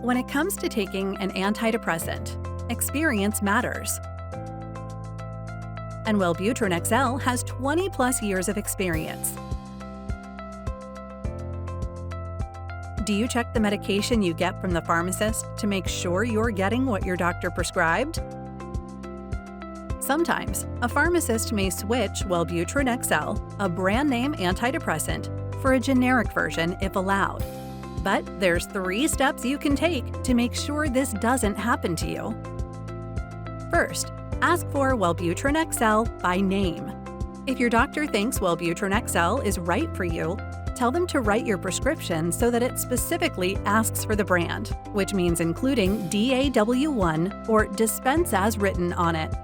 When it comes to taking an antidepressant, experience matters. And WELLBUTRIN XL has 20+ years of experience. Do you check the medication you get from the pharmacist to make sure you're getting what your doctor prescribed? Sometimes, a pharmacist may switch WELLBUTRIN XL, a brand-name antidepressant, for a generic version if allowed. But there's 3 steps you can take to make sure this doesn't happen to you. First, ask for WELLBUTRIN XL by name. If your doctor thinks WELLBUTRIN XL is right for you, tell them to write your prescription so that it specifically asks for the brand, which means including DAW1 or dispense as written on it.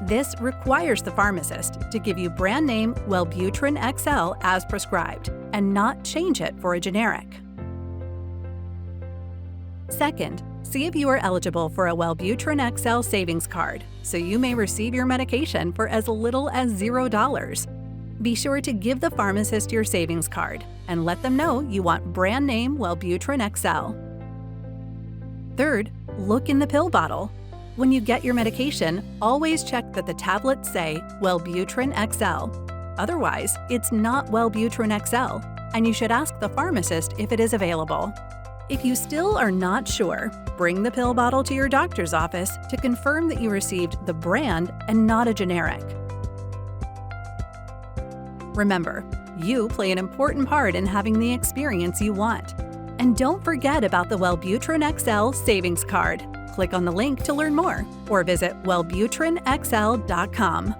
This requires the pharmacist to give you brand name WELLBUTRIN XL as prescribed and not change it for a generic. Second, see if you are eligible for a WELLBUTRIN XL savings card, so you may receive your medication for as little as $0. Be sure to give the pharmacist your savings card and let them know you want brand name WELLBUTRIN XL. Third, look in the pill bottle. When you get your medication, always check that the tablets say WELLBUTRIN XL. Otherwise, it's not WELLBUTRIN XL, and you should ask the pharmacist if it is available. If you still are not sure, bring the pill bottle to your doctor's office to confirm that you received the brand and not a generic. Remember, you play an important part in having the experience you want. And don't forget about the WELLBUTRIN XL savings card. Click on the link to learn more or visit wellbutrinxl.com.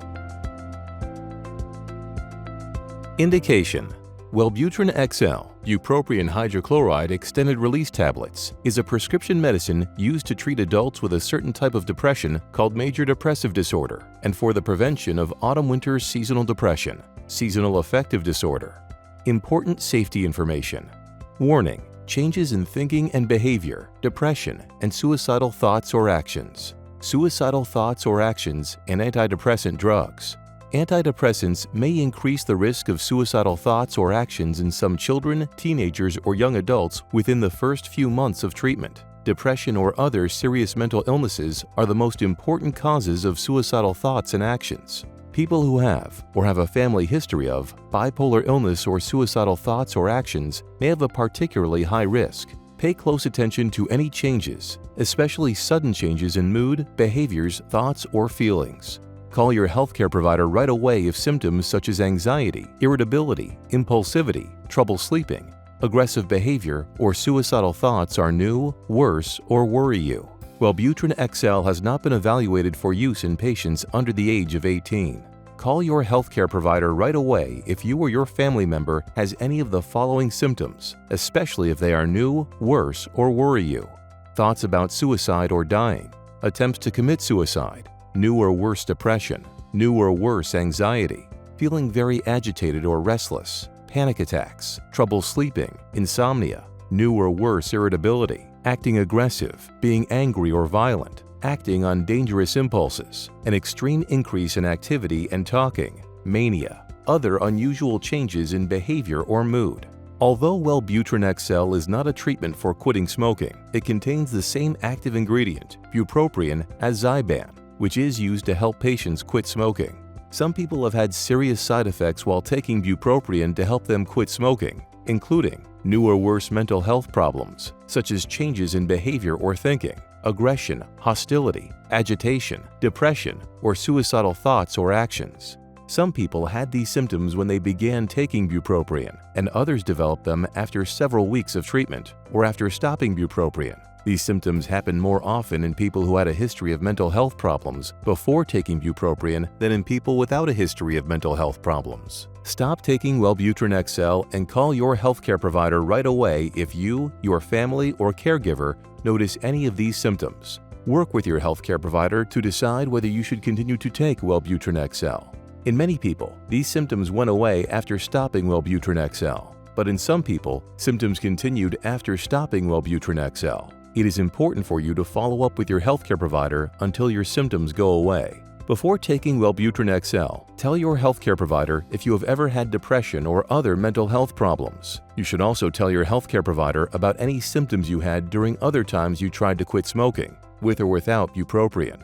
Indication: WELLBUTRIN XL, bupropion hydrochloride extended-release tablets, is a prescription medicine used to treat adults with a certain type of depression called major depressive disorder and for the prevention of autumn-winter seasonal depression, seasonal affective disorder. Important safety information. Warning: changes in thinking and behavior, depression, and suicidal thoughts or actions. Suicidal thoughts or actions and antidepressant drugs. Antidepressants may increase the risk of suicidal thoughts or actions in some children, teenagers, or young adults within the first few months of treatment. Depression or other serious mental illnesses are the most important causes of suicidal thoughts and actions. People who have, or have a family history of, bipolar illness or suicidal thoughts or actions may have a particularly high risk. Pay close attention to any changes, especially sudden changes in mood, behaviors, thoughts, or feelings. Call your healthcare provider right away if symptoms such as anxiety, irritability, impulsivity, trouble sleeping, aggressive behavior, or suicidal thoughts are new, worse, or worry you. WELLBUTRIN XL has not been evaluated for use in patients under the age of 18. Call your healthcare provider right away if you or your family member has any of the following symptoms, especially if they are new, worse, or worry you. Thoughts about suicide or dying, attempts to commit suicide, new or worse depression, new or worse anxiety, feeling very agitated or restless, panic attacks, trouble sleeping, insomnia, new or worse irritability, acting aggressive, being angry or violent, acting on dangerous impulses, an extreme increase in activity and talking, mania, other unusual changes in behavior or mood. Although WELLBUTRIN XL is not a treatment for quitting smoking, it contains the same active ingredient, bupropion, as Zyban, which is used to help patients quit smoking. Some people have had serious side effects while taking bupropion to help them quit smoking, including new or worse mental health problems, such as changes in behavior or thinking, aggression, hostility, agitation, depression, or suicidal thoughts or actions. Some people had these symptoms when they began taking bupropion, and others developed them after several weeks of treatment or after stopping bupropion. These symptoms happen more often in people who had a history of mental health problems before taking bupropion than in people without a history of mental health problems. Stop taking WELLBUTRIN XL and call your healthcare provider right away if you, your family, or caregiver notice any of these symptoms. Work with your healthcare provider to decide whether you should continue to take WELLBUTRIN XL. In many people, these symptoms went away after stopping WELLBUTRIN XL, but in some people, symptoms continued after stopping WELLBUTRIN XL. It is important for you to follow up with your healthcare provider until your symptoms go away. Before taking WELLBUTRIN XL, tell your healthcare provider if you have ever had depression or other mental health problems. You should also tell your healthcare provider about any symptoms you had during other times you tried to quit smoking, with or without bupropion.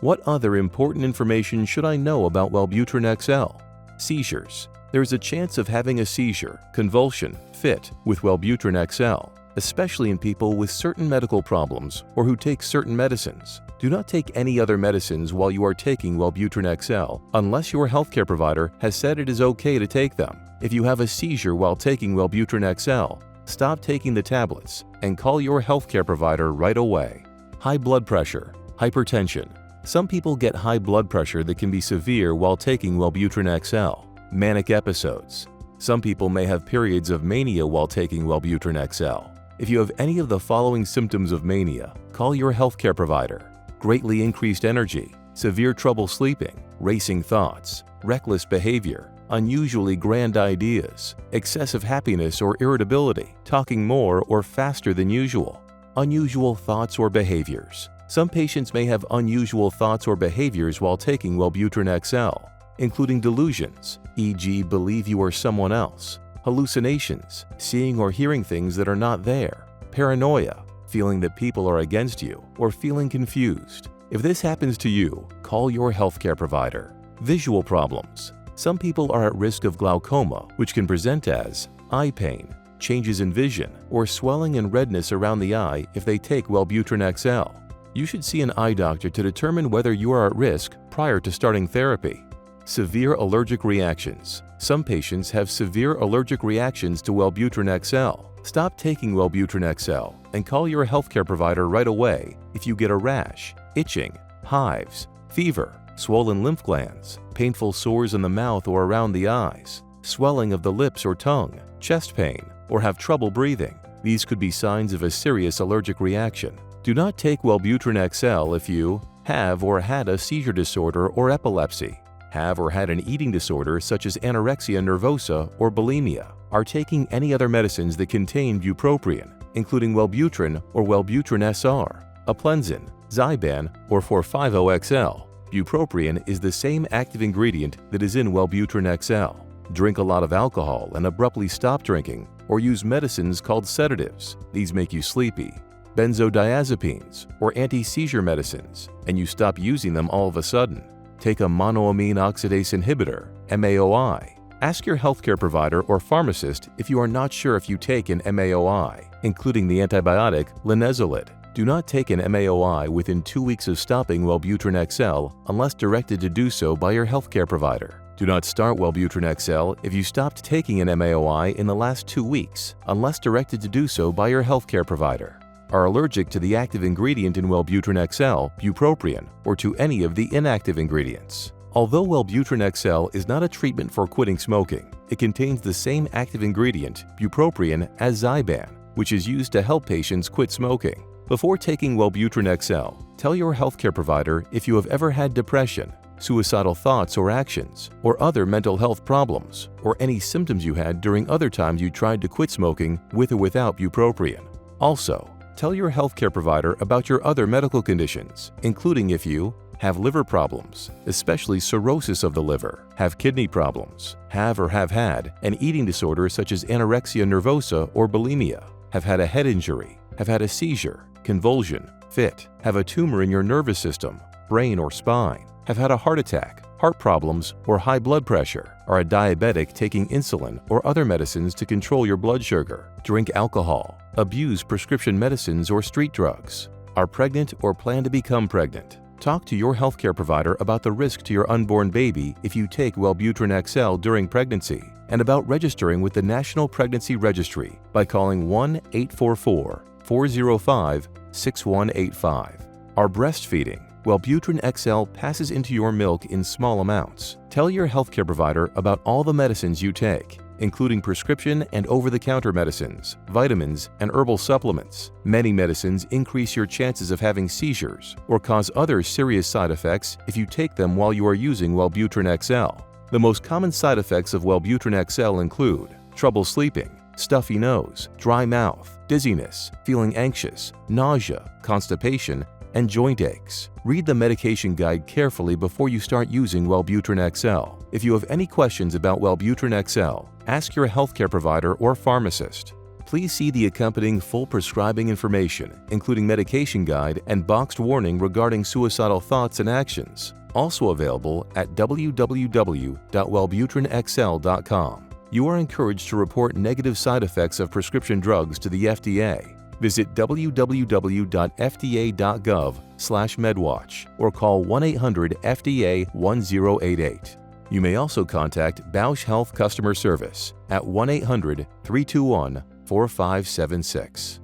What other important information should I know about WELLBUTRIN XL? Seizures. There is a chance of having a seizure, convulsion, fit with WELLBUTRIN XL, especially in people with certain medical problems or who take certain medicines. Do not take any other medicines while you are taking WELLBUTRIN XL unless your healthcare provider has said it is okay to take them. If you have a seizure while taking WELLBUTRIN XL, stop taking the tablets and call your healthcare provider right away. High blood pressure, hypertension. Some people get high blood pressure that can be severe while taking WELLBUTRIN XL. Manic episodes. Some people may have periods of mania while taking WELLBUTRIN XL. If you have any of the following symptoms of mania, call your healthcare provider. Greatly increased energy, severe trouble sleeping, racing thoughts, reckless behavior, unusually grand ideas, excessive happiness or irritability, talking more or faster than usual, unusual thoughts or behaviors. Some patients may have unusual thoughts or behaviors while taking WELLBUTRIN XL, including delusions, e.g. believe you are someone else, hallucinations, seeing or hearing things that are not there, paranoia, feeling that people are against you, or feeling confused. If this happens to you, call your healthcare provider. Visual problems. Some people are at risk of glaucoma, which can present as eye pain, changes in vision, or swelling and redness around the eye if they take WELLBUTRIN XL. You should see an eye doctor to determine whether you are at risk prior to starting therapy. Severe allergic reactions. Some patients have severe allergic reactions to WELLBUTRIN XL. Stop taking WELLBUTRIN XL and call your healthcare provider right away if you get a rash, itching, hives, fever, swollen lymph glands, painful sores in the mouth or around the eyes, swelling of the lips or tongue, chest pain, or have trouble breathing. These could be signs of a serious allergic reaction. Do not take WELLBUTRIN XL if you have or had a seizure disorder or epilepsy, have or had an eating disorder such as anorexia nervosa or bulimia, are taking any other medicines that contain bupropion, including WELLBUTRIN or WELLBUTRIN SR, Aplenzin, Zyban, or 450XL. Bupropion is the same active ingredient that is in WELLBUTRIN XL. Drink a lot of alcohol and abruptly stop drinking, or use medicines called sedatives. These make you sleepy. Benzodiazepines or anti-seizure medicines, and you stop using them all of a sudden. Take a monoamine oxidase inhibitor, MAOI. Ask your healthcare provider or pharmacist if you are not sure if you take an MAOI, including the antibiotic linezolid. Do not take an MAOI within 2 weeks of stopping WELLBUTRIN XL unless directed to do so by your healthcare provider. Do not start WELLBUTRIN XL if you stopped taking an MAOI in the last 2 weeks unless directed to do so by your healthcare provider. Are allergic to the active ingredient in WELLBUTRIN XL, bupropion, or to any of the inactive ingredients. Although WELLBUTRIN XL is not a treatment for quitting smoking, it contains the same active ingredient, bupropion, as Zyban, which is used to help patients quit smoking. Before taking WELLBUTRIN XL, tell your healthcare provider if you have ever had depression, suicidal thoughts or actions, or other mental health problems, or any symptoms you had during other times you tried to quit smoking with or without bupropion. Also, tell your healthcare provider about your other medical conditions, including if you have liver problems, especially cirrhosis of the liver, have kidney problems, have or have had an eating disorder such as anorexia nervosa or bulimia, have had a head injury, have had a seizure, convulsion, fit, have a tumor in your nervous system, brain or spine, have had a heart attack, heart problems, or high blood pressure, are a diabetic taking insulin or other medicines to control your blood sugar, drink alcohol, abuse prescription medicines or street drugs, are pregnant or plan to become pregnant. Talk to your healthcare provider about the risk to your unborn baby if you take WELLBUTRIN XL during pregnancy, and about registering with the National Pregnancy Registry by calling 1-844-405-6185. Are breastfeeding. WELLBUTRIN XL passes into your milk in small amounts. Tell your healthcare provider about all the medicines you take, including prescription and over-the-counter medicines, vitamins, and herbal supplements. Many medicines increase your chances of having seizures or cause other serious side effects if you take them while you are using WELLBUTRIN XL. The most common side effects of WELLBUTRIN XL include trouble sleeping, stuffy nose, dry mouth, dizziness, feeling anxious, nausea, constipation, and joint aches. Read the medication guide carefully before you start using Wellbutrin XL. If you have any questions about Wellbutrin XL, ask your healthcare provider or pharmacist. Please see the accompanying full prescribing information, including medication guide and boxed warning regarding suicidal thoughts and actions, also available at www.wellbutrinxl.com. You are encouraged to report negative side effects of prescription drugs to the FDA. Visit www.fda.gov/medwatch or call 1-800-FDA-1088. You may also contact Bausch Health Customer Service at 1-800-321-4576.